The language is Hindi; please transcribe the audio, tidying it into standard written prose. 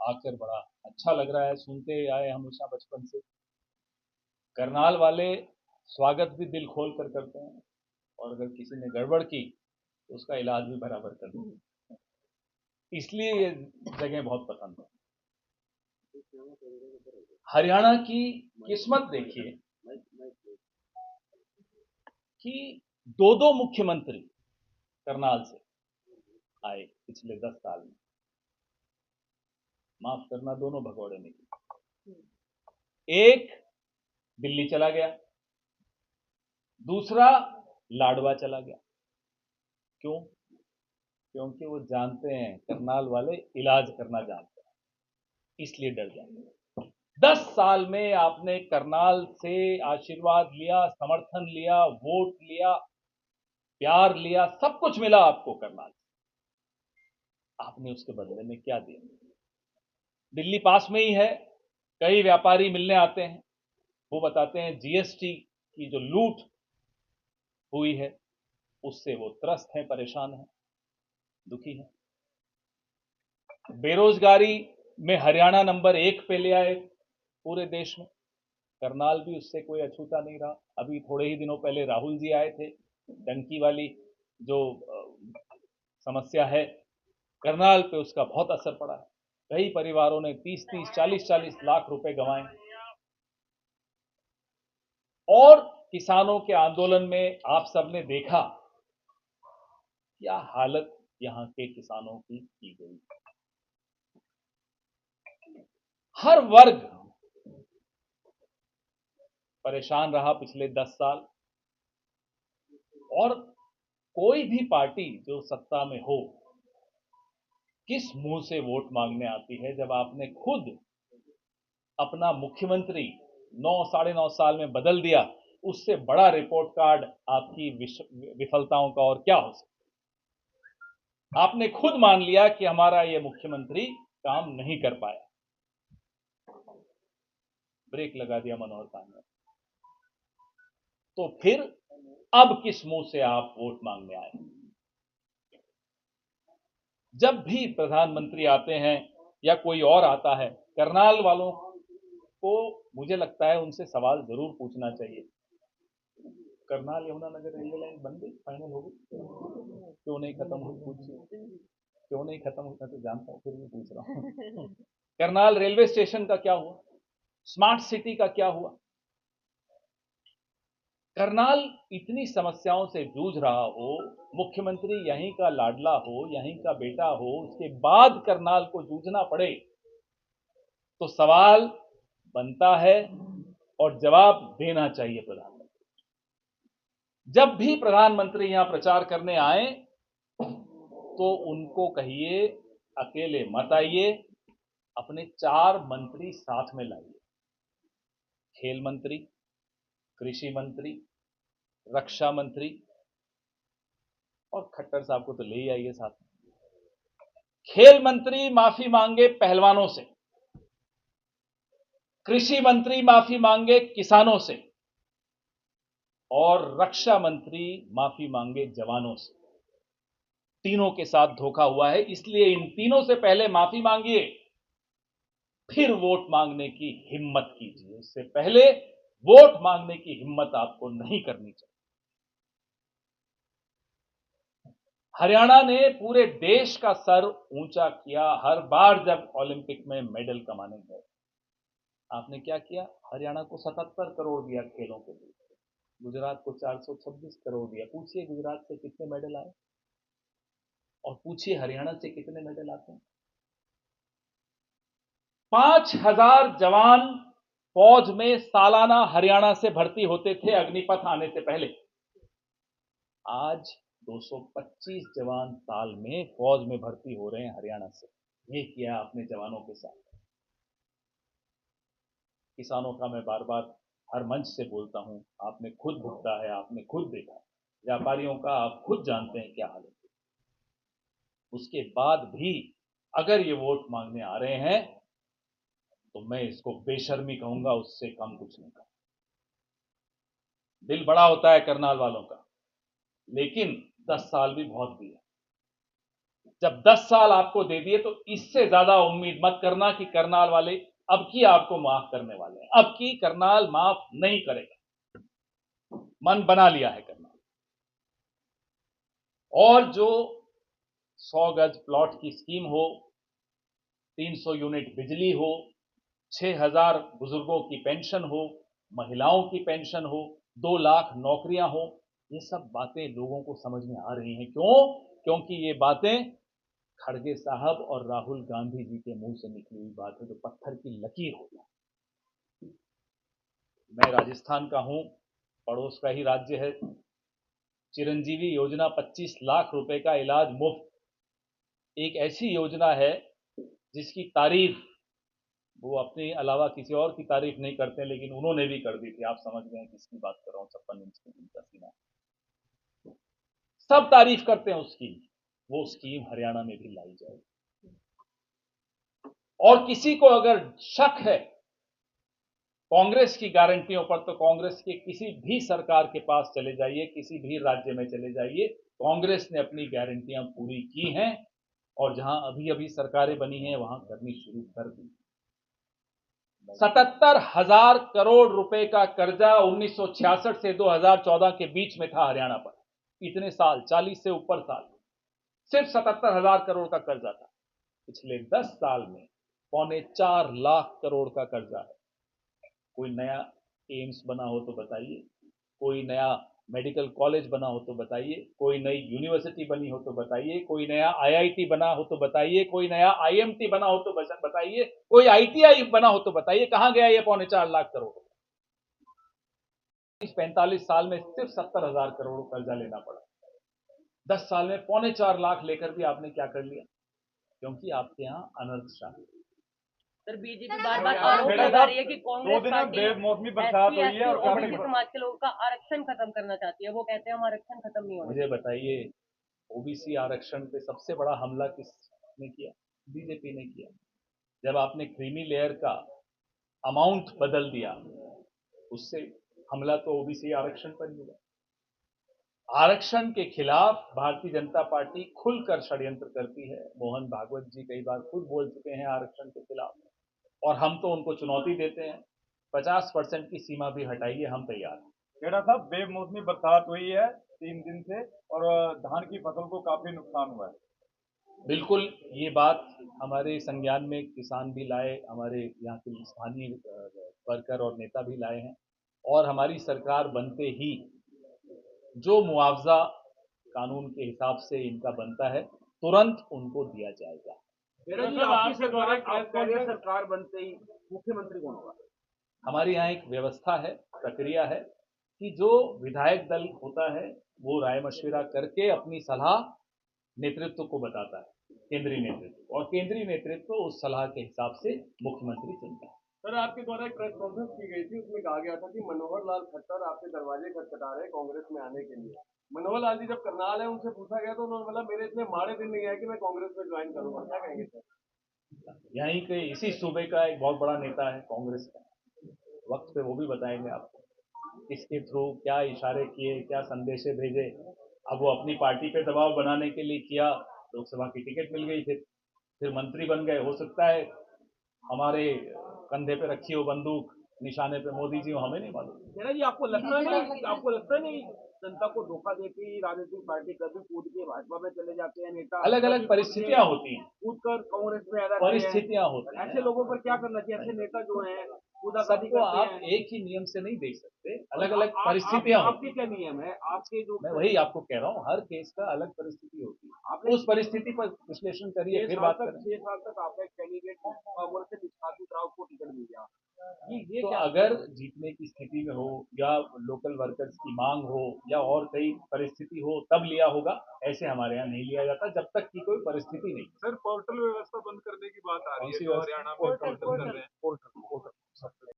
आकर बड़ा अच्छा लग रहा है, सुनते आए हमेशा बचपन से। करनाल वाले स्वागत भी दिल खोल कर करते हैं, और अगर किसी ने गड़बड़ की तो उसका इलाज भी बराबर करते हैं। इसलिए ये जगह बहुत पसंद है। हरियाणा की किस्मत देखिए कि दो दो मुख्यमंत्री करनाल से आए पिछले 10 साल में। माफ करना, दोनों भगौड़े निकले। एक दिल्ली चला गया, दूसरा लाडवा चला गया। क्यों? क्योंकि वो जानते हैं, करनाल वाले इलाज करना जानते हैं, इसलिए डर जाते हैं। 10 साल में आपने करनाल से आशीर्वाद लिया, समर्थन लिया, वोट लिया, प्यार लिया, सब कुछ मिला आपको करनाल से। आपने उसके बदले में क्या दिया? दिल्ली पास में ही है, कई व्यापारी मिलने आते हैं, वो बताते हैं जीएसटी की जो लूट हुई है उससे वो त्रस्त हैं, परेशान हैं, दुखी हैं। बेरोजगारी में हरियाणा नंबर 1 पे ले आए पूरे देश में। करनाल भी उससे कोई अछूता नहीं रहा। अभी थोड़े ही दिनों पहले राहुल जी आए थे, डंकी वाली जो समस्या है करनाल पे, उसका बहुत असर पड़ा है। कई परिवारों ने 30-30, 40-40 लाख रुपए गंवाए। और किसानों के आंदोलन में आप सबने देखा क्या हालत यहां के किसानों की गई। हर वर्ग परेशान रहा पिछले 10 साल। और कोई भी पार्टी जो सत्ता में हो, किस मुंह से वोट मांगने आती है जब आपने खुद अपना मुख्यमंत्री 9 साढ़े 9 साल में बदल दिया। उससे बड़ा रिपोर्ट कार्ड आपकी विफलताओं का और क्या हो सकता। आपने खुद मान लिया कि हमारा ये मुख्यमंत्री काम नहीं कर पाया, ब्रेक लगा दिया मनोहर पांडे। तो फिर अब किस मुंह से आप वोट मांगने आए? जब भी प्रधानमंत्री आते हैं या कोई और आता है, करनाल वालों को मुझे लगता है उनसे सवाल जरूर पूछना चाहिए। करनाल यमुनानगर रेलवे लाइन बन गई, फाइनल हो गई, क्यों नहीं खत्म हुई? पूछिए क्यों नहीं खत्म हुई। मैं तो जानता हूं, फिर भी पूछ रहा हूं। करनाल रेलवे स्टेशन का क्या हुआ? स्मार्ट सिटी का क्या हुआ? करनाल इतनी समस्याओं से जूझ रहा हो, मुख्यमंत्री यहीं का लाडला हो, यहीं का बेटा हो, उसके बाद करनाल को जूझना पड़े, तो सवाल बनता है और जवाब देना चाहिए प्रधानमंत्री। जब भी प्रधानमंत्री यहां प्रचार करने आए तो उनको कहिए अकेले मत आइए, अपने 4 मंत्री साथ में लाइए। खेल मंत्री, कृषि मंत्री, रक्षा मंत्री, और खट्टर साहब को तो ले ही आइए साथ में। खेल मंत्री माफी मांगे पहलवानों से, कृषि मंत्री माफी मांगे किसानों से, और रक्षा मंत्री माफी मांगे जवानों से। तीनों के साथ धोखा हुआ है, इसलिए इन तीनों से पहले माफी मांगिए, फिर वोट मांगने की हिम्मत कीजिए। उससे पहले वोट मांगने की हिम्मत आपको नहीं करनी चाहिए। हरियाणा ने पूरे देश का सर ऊंचा किया हर बार जब ओलंपिक में मेडल कमाने गए। आपने क्या किया? हरियाणा को 77 करोड़ दिया खेलों के लिए, गुजरात को 426 करोड़ दिया। पूछिए गुजरात से कितने मेडल आए, और पूछिए हरियाणा से कितने मेडल आते हैं। 5,000 जवान फौज में सालाना हरियाणा से भर्ती होते थे अग्निपथ आने से पहले। आज 225 जवान साल में फौज में भर्ती हो रहे हैं हरियाणा से। ये किया आपने जवानों के साथ। किसानों का मैं बार बार हर मंच से बोलता हूं, आपने खुद भुगता है, आपने खुद देखा। व्यापारियों का आप खुद जानते हैं क्या हालत है। उसके बाद भी अगर ये वोट मांगने आ रहे हैं तो मैं इसको बेशर्मी कहूंगा, उससे कम कुछ नहीं कहूंगा। दिल बड़ा होता है करनाल वालों का, लेकिन 10 साल भी बहुत दिए। जब 10 साल आपको दे दिए तो इससे ज्यादा उम्मीद मत करना कि करनाल वाले अब की आपको माफ करने वाले हैं। अब की करनाल माफ नहीं करेगा, मन बना लिया है करनाल। और जो 100 गज प्लॉट की स्कीम हो, 300 यूनिट बिजली हो, 6,000 बुजुर्गों की पेंशन हो, महिलाओं की पेंशन हो, 2 लाख नौकरियां हो, ये सब बातें लोगों को समझ में आ रही हैं। क्यों? क्योंकि ये बातें खड़गे साहब और राहुल गांधी जी के मुंह से निकली हुई बात है, जो पत्थर की लकीर हो जाए। मैं राजस्थान का हूं, पड़ोस का ही राज्य है। चिरंजीवी योजना 25 लाख रुपए का इलाज मुफ्त, एक ऐसी योजना है जिसकी तारीफ वो अपने अलावा किसी और की तारीफ नहीं करते, लेकिन उन्होंने भी कर दी थी। आप समझ गए किसकी बात कर रहा हूं। 56 इंच की उनका सीना, सब तारीफ करते हैं उसकी। वो स्कीम हरियाणा में भी लाई जाएगी। और किसी को अगर शक है कांग्रेस की गारंटियों पर, तो कांग्रेस के किसी भी सरकार के पास चले जाइए, किसी भी राज्य में चले जाइए, कांग्रेस ने अपनी गारंटियां पूरी की हैं। और जहां अभी अभी सरकारें बनी हैं वहां करनी शुरू कर दी। 77,000 करोड़ रुपए का कर्जा 1966 से 2014 के बीच में था हरियाणा पर। इतने साल, 40 से ऊपर साल, सिर्फ 77,000 करोड़ का कर्जा था। पिछले 10 साल में 4.25 लाख करोड़ का कर्जा है। कोई नया एम्स बना हो तो बताइए, कोई नया मेडिकल कॉलेज बना हो तो बताइए, कोई नई यूनिवर्सिटी बनी हो तो बताइए, कोई नया आईआईटी बना हो तो बताइए, कोई नया आईएमटी बना हो तो बताइए, कोई आईटीआई बना हो तो बताइए। कहां गया ये 4.25 लाख करोड़? इस 45 साल में सिर्फ 70,000 करोड़ कर्जा लेना पड़ा। 10 साल में 4.25 लाख लेकर भी आपने क्या कर लिया? क्योंकि आपके यहां अनर्थ शाही। सर बीजेपी बार बार आरोप लगा रही है कि कांग्रेस पार्टी बेमौसमी बरसात हुई है और ओबीसी समाज के लोगों का आरक्षण खत्म करना चाहती है। वो कहते हैं हम आरक्षण खत्म नहीं होने। मुझे बताइए, ओबीसी आरक्षण पे सबसे बड़ा हमला किसने किया? बीजेपी ने किया। जब आपने क्रीमी लेयर का अमाउंट बदल दिया, उससे हमला तो ओबीसी आरक्षण पर ही हुआ। आरक्षण के खिलाफ भारतीय जनता पार्टी खुलकर षड्यंत्र करती है। मोहन भागवत जी कई बार खुद बोल चुके हैं आरक्षण के खिलाफ, और हम तो उनको चुनौती देते हैं। 50% की सीमा भी हटाइए, हम तैयार हैं। खेड़ा साहब, बेमौसमी बरसात हुई है 3 दिन से और धान की फसल को काफी नुकसान हुआ है। बिल्कुल, ये बात हमारे संज्ञान में किसान भी लाए, हमारे यहाँ के स्थानीय वर्कर और नेता भी लाए हैं। और हमारी सरकार बनते ही जो मुआवजा कानून के हिसाब से इनका बनता है, तुरंत उनको दिया जाएगा। आपकी सरकार बनते ही मुख्यमंत्री कौन होगा? हमारे यहाँ एक व्यवस्था है, प्रक्रिया है कि जो विधायक दल होता है वो राय मशविरा करके अपनी सलाह नेतृत्व को बताता है, केंद्रीय नेतृत्व, और केंद्रीय नेतृत्व उस सलाह के हिसाब से मुख्यमंत्री चुनता है। सर, आपके द्वारा एक प्रेस कॉन्फ्रेंस की गई थी, उसमें कहा गया था कि मनोहर लाल खट्टर आपके दरवाजे खटखटा रहे कांग्रेस में आने के लिए। मनोहर लाल जी जब करनाल है, उनसे पूछा गया तो उन्होंने बोला मेरे इतने माड़े दिन नहीं आए कि मैं कांग्रेस में ज्वाइन करूंगा। क्या कहेंगे सर? यहीं के इसी सूबे का एक बहुत बड़ा नेता है कांग्रेस का, वक्त पे वो भी बताएंगे आपको किसके थ्रू क्या इशारे किए, क्या संदेशे भेजे। अब वो अपनी पार्टी पे दबाव बनाने के लिए किया, लोकसभा की टिकट मिल गई, फिर मंत्री बन गए। हो सकता है हमारे कंधे पे रखी हो बंदूक, निशाने पे मोदी जी हो, हमें नहीं मालूम। मेरा जी, आपको लगता नहीं जनता को धोखा देती राजनीतिक पार्टी कभी कूद के भाजपा में चले जाते हैं नेता? अलग अलग परिस्थितियां होती हैं, कूद कर कांग्रेस में आते हैं। परिस्थितियां होती हैं। ऐसे लोगों पर क्या करना चाहिए? ऐसे नेता जो हैं सबको आप एक ही नियम से नहीं देख सकते, अलग अलग परिस्थितियां होती आपके क्या नियम है? आपके जो मैं वही आपको कह रहा हूँ, हर केस का अलग परिस्थिति होती है। उस परिस्थिति पर विश्लेषण करिए, फिर बात करें। 6 साल तक आपका एक कैंडिडेट कांग्रेस से निष्कासित रहा, उसको टिकट मिल गया। तो अगर जीतने की स्थिति में हो, या लोकल वर्कर्स की मांग हो, या और कई परिस्थिति हो, तब लिया होगा। ऐसे हमारे यहाँ नहीं लिया जाता जब तक की कोई परिस्थिति नहीं। सर, पोर्टल व्यवस्था बंद करने की बात आ रही है, कौन सी जो हरियाणा में पोर्टल कर रहे हैं।